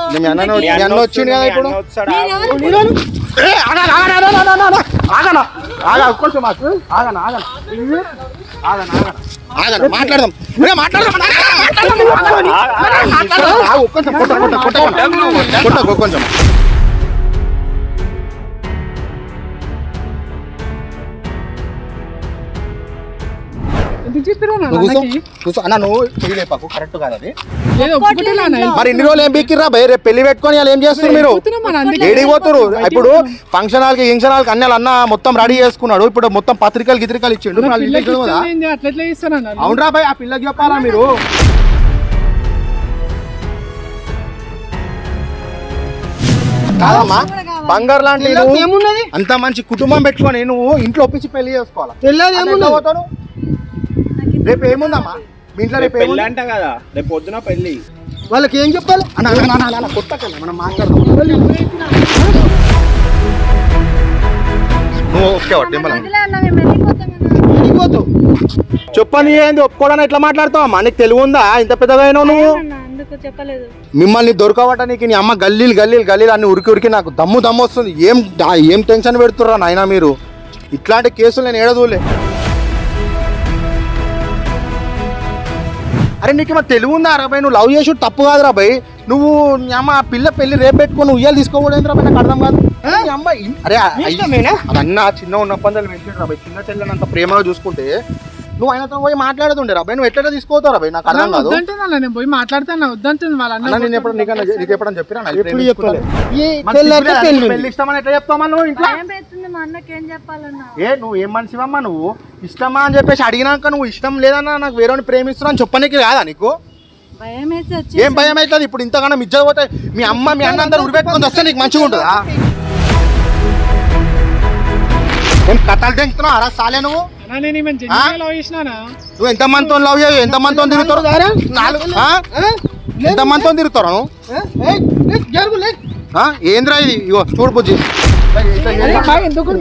అన్న వచ్చింది కదా ఇప్పుడు మాట్లాడదాం కొంచెం అన్న నువ్వు చేయలేపాకు కరెక్ట్ కాదు అది మరి ఇన్ని రోజులు ఏం బీకిర్రా భయ రేపు పెళ్లి పెట్టుకొని వాళ్ళు ఏం చేస్తారు మీరు ఏడికి పోతారు ఇప్పుడు ఫంక్షన్ హాల్కి గింక్షన్ హాల్కి అన్నీ అన్న మొత్తం రెడీ చేసుకున్నాడు ఇప్పుడు మొత్తం పత్రికలు గిత్రికలు ఇచ్చిండు అవునరా భయ్ ఆ పిల్లకి చెప్పాలా మీరు కాదమ్మా బంగారు లాంటి అంత మంచి కుటుంబం పెట్టుకొని నువ్వు ఇంట్లో ఒప్పించి పెళ్లి చేసుకోవాలి రేపు ఏముందమ్మా మీ ఇంట్లో రేపు పెళ్లి అంట కదా రేపు పొద్దున పెళ్లి వాళ్ళకి ఏం చెప్పాలి కొట్టకండి మనం మాట్లాడదాం చెప్పని ఏంది ఒప్పుకోవడానికి ఎట్లా మాట్లాడతావమ్మా నీకు తెలివి ఉందా ఇంత పెద్దగా అయినావు నువ్వు మిమ్మల్ని దొరకవటానికి నీ అమ్మ గల్లీలు గల్లీలు గల్లీలు అన్ని ఉరికి ఉరికి నాకు దమ్ము దమ్ము వస్తుంది ఏం టెన్షన్ పెడుతుర్రా నాయనా మీరు ఇట్లాంటి కేసులు నేను ఏడదూలే అరే నీకు మా తెలివి ఉందా రాబాయ్ నువ్వు లవ్ చేసి తప్పు కాదు రాబాయ్ నువ్వు అమ్మ పిల్ల పెళ్లి రేపు పెట్టుకొని ఉయ్యాలు తీసుకోకూడదు రాబాయ్ నాకు అర్థం కాదు అమ్మ అరే అదన్నా చిన్న ఉన్న పందాలు పెంచాడు రాబాయ్ చిన్న చెల్లెనంత ప్రేమగా చూసుకుంటే నువ్వు ఆయనతో పోయి మాట్లాడుతుండే రాబాయ్ నువ్వు ఎట్లా తీసుకోతావు రాబాయ్ నాకు అర్థం కాదు నేను పోయి మాట్లాడతాను వద్దంటుంది నేను ఎప్పుడు నీకు ఎప్పుడని చెప్పినా పెళ్లి ఇష్టమని ఎట్లా చెప్తామా నువ్వు ఇంట్లో నువ్వు ఏం మనిషివమ్మా నువ్వు ఇష్టమా అని చెప్పేసి అడిగినాక నువ్వు ఇష్టం లేదన్నా నాకు వేరే ప్రేమిస్తున్నా అని చెప్పనీకి కాదా నీకు ఏం భయం అవుతుంది ఇప్పుడు ఇంతకన్నా మిజ్జ పోతే మీ అమ్మ మీ అన్న అందరూ ఉరిపెట్టుకొని వస్తే నీకు మంచిగా ఉంటుందా నేను కథలు తెంచుతున్నావు అరా సాలే నువ్వు నువ్వు ఎంత మందితో లవ్ చేయవు ఎంత మందితో తిరుగుతారు ఎంత మందితో తిరుగుతారు ఏంద్రా ఇది ఇగో చూడు బుజ్జి ఎందుకు